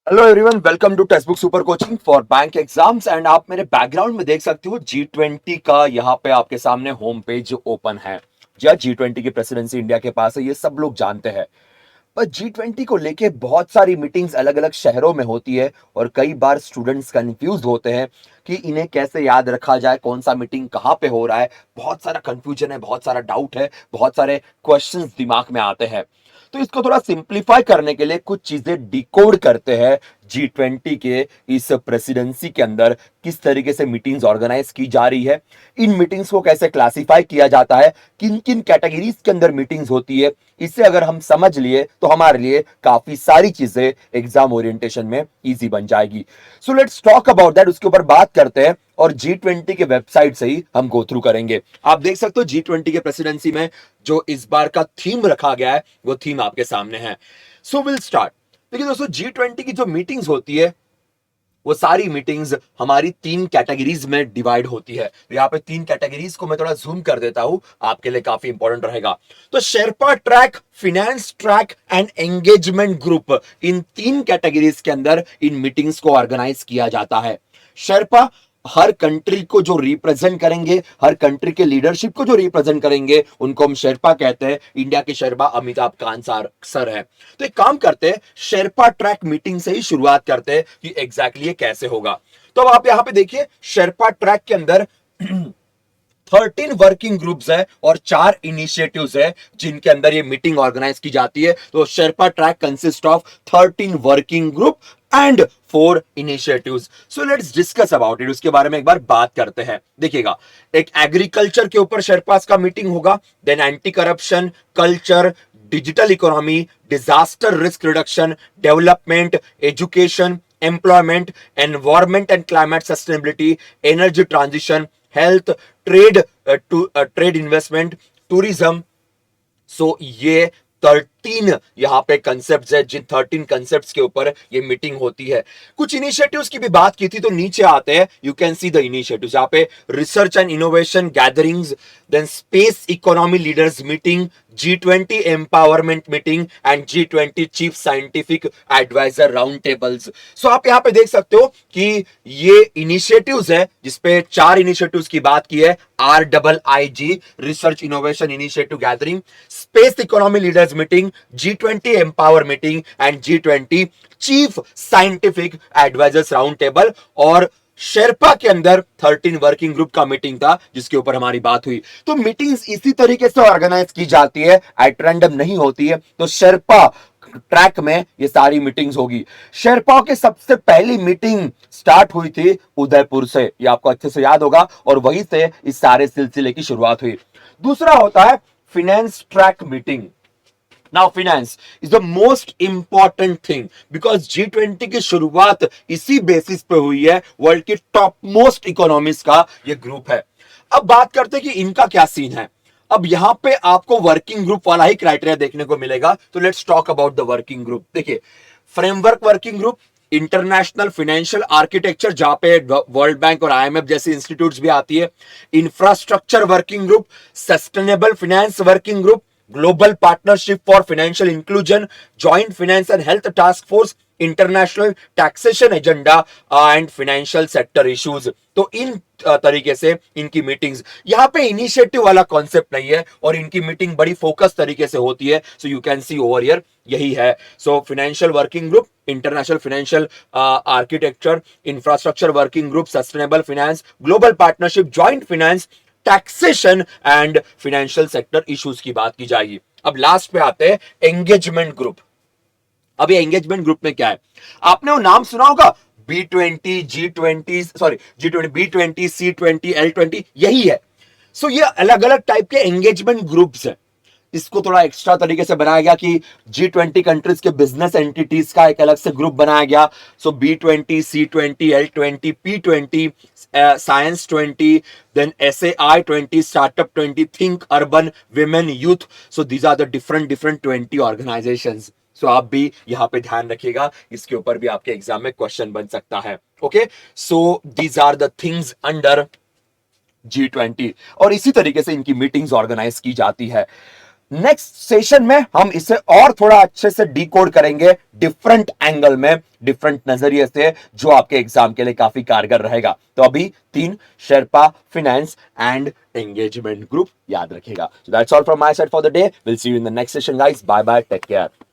Hello everyone, welcome to text book super coaching for bank exams. And आप मेरे background में देख सकते हो G20 का यहाँ पे आपके सामने होम पेज ओपन है। जी हाँ, G20 की प्रेसिडेंसी इंडिया के पास है, ये सब लोग जानते हैं। पर G20 को लेके बहुत सारी मीटिंग्स अलग अलग शहरों में होती है और कई बार स्टूडेंट्स कंफ्यूज होते हैं कि इन्हें कैसे याद रखा जाए, कौन सा मीटिंग कहाँ पे हो रहा है। बहुत सारा कंफ्यूजन है, बहुत सारा डाउट है, बहुत सारे क्वेश्चंस दिमाग में आते हैं। तो इसको थोड़ा सिंप्लीफाई करने के लिए कुछ चीजें डिकोड करते हैं। G20 के इस प्रेसिडेंसी के अंदर किस तरीके से मीटिंग्स ऑर्गेनाइज की जा रही है, इन मीटिंग्स को कैसे क्लासिफाई किया जाता है, किन किन कैटेगरीज के अंदर मीटिंग्स होती है। इससे अगर हम समझ लिए तो हमारे लिए काफी सारी चीजें एग्जाम ओरिएंटेशन में इजी बन जाएगी। So let's talk about that, उसके ऊपर बात करते हैं और G20 के वेबसाइट से ही हम गो थ्रू करेंगे। आप देख सकते हो G20 के प्रेसिडेंसी में जो इस बार का थीम रखा गया है वो थीम आपके सामने है। So will start. देखिए दोस्तों, G20 की जो मीटिंग्स होती है वो सारी मीटिंग्स हमारी तीन कैटेगरीज में डिवाइड होती है। तो यहां पे तीन कैटेगरीज को मैं थोड़ा जूम कर देता हूं, आपके लिए काफी इंपॉर्टेंट रहेगा। तो sherpa track, finance track and engagement group, इन तीन कैटेगरीज के अंदर इन मीटिंग्स को ऑर्गेनाइज किया जाता है। शेरपा हर कंट्री को जो रिप्रेजेंट करेंगे, हर कंट्री के लीडरशिप को जो रिप्रेजेंट करेंगे, उनको हम शेरपा कहते हैं। इंडिया के शेरपा अमिताभ कांत सर है। तो एक काम करते हैं, शेरपा ट्रैक मीटिंग से ही शुरुआत करते हैं कि एग्जैक्टली ये कैसे होगा। तो अब आप यहां पे देखिए, शेरपा ट्रैक के अंदर 13 वर्किंग ग्रुप्स है और 4 इनिशिएटिव्स है जिनके अंदर ये मीटिंग ऑर्गेनाइज की जाती है। तो sherpa track consist of 13 working group and 4 initiatives. So let's discuss about it, उसके बारे में एक बार बात करते हैं। देखिएगा, एक एग्रीकल्चर के ऊपर शेरपास का मीटिंग होगा, then anti corruption, culture, digital economy, disaster risk reduction, development, education, employment, environment and climate sustainability, energy transition, health, trade, trade investment, tourism. So ये 13 यहां पे कंसेप्ट है, जिन 13 कंसेप्ट के ऊपर ये मीटिंग होती है। कुछ इनिशिएटिव्स की भी बात की थी, तो नीचे आते हैं, you can see the initiatives. यहां पे research and innovation gatherings, then space economy leaders meeting, G20 empowerment meeting and G20 chief scientific advisor round tables. So आप यहां पे देख सकते हो कि ये इनिशिएटिव्स है, जिसपे 4 इनिशिएटिव्स की बात की है। RIIG research innovation initiative gathering, space economy leaders meeting, G20 empower meeting and G20 chief scientific advisers round table. और शेरपा के अंदर 13 वर्किंग ग्रुप का मीटिंग था जिसके ऊपर हमारी बात हुई। तो मीटिंग्स इसी तरीके से ऑर्गेनाइज की जाती है, एट रैंडम नहीं होती है। तो शेरपा ट्रैक में ये सारी मीटिंग्स होगी। शेरपाओं की सबसे पहली मीटिंग स्टार्ट हुई थी उदयपुर से, ये आपको अच्छे से याद होगा, और वहीं से इस सारे सिलसिले की शुरुआत हुई। दूसरा होता है finance track meeting. Now finance is the most important thing because G20 की शुरुआत इसी बेसिस पे हुई है। वर्ल्ड की टॉप मोस्ट इकोनॉमीज का ये ग्रुप है। अब बात करते हैं कि इनका क्या सीन है। अब यहां पे आपको वर्किंग ग्रुप वाला ही क्राइटेरिया देखने को मिलेगा। तो let's talk about the working group. देखिए, framework working group, international financial architecture, जहां पे वर्ल्ड बैंक और IMF जैसी इंस्टीट्यूट्स भी आती है। Infrastructure working group, sustainable finance working group, global partnership for financial inclusion, joint finance and health task force, international taxation agenda and financial sector issues. तो इन तरीके से इनकी मीटिंग्स, यहां पे इनिशिएटिव वाला कॉन्सेप्ट नहीं है और इनकी मीटिंग बड़ी फोकस तरीके से होती है। So you can C over here, यही है। So financial working group, international financial architecture, infrastructure working group, sustainable finance, global partnership, joint finance, taxation and financial sector issues की बात की जाएगी। अब लास्ट पे आते हैं एंगेजमेंट ग्रुप। अब ये एंगेजमेंट ग्रुप में क्या है, आपने वो नाम सुना होगा, B20, G20, sorry G20, B20, C20, L20, यही है। सो ये अलग अलग टाइप के एंगेजमेंट ग्रुप्स है। इसको थोड़ा एक्स्ट्रा तरीके से बनाया गया कि G20 कंट्रीज के बिजनेस एंटिटीज का एक अलग से ग्रुप बनाया गया। So B20, C20, L20, P20, science 20, then SAI 20, startup 20, think urban, women, youth. So these are the different different 20 organisations. So आप भी यहां पे ध्यान रखिएगा, इसके ऊपर भी आपके एग्जाम में क्वेश्चन बन सकता है। Okay, so these are the things under G20 और इसी तरीके से इनकी मीटिंग्स ऑर्गेनाइज की जाती है। नेक्स्ट सेशन में हम इसे और थोड़ा अच्छे से डिकोड करेंगे, डिफरेंट एंगल में, डिफरेंट नजरिए से, जो आपके एग्जाम के लिए काफी कारगर रहेगा। तो अभी 3 Sherpa, finance and engagement group याद रखेगा। So that's all from my side for the day. We'll see you in the next session, guys. Bye bye. Take care.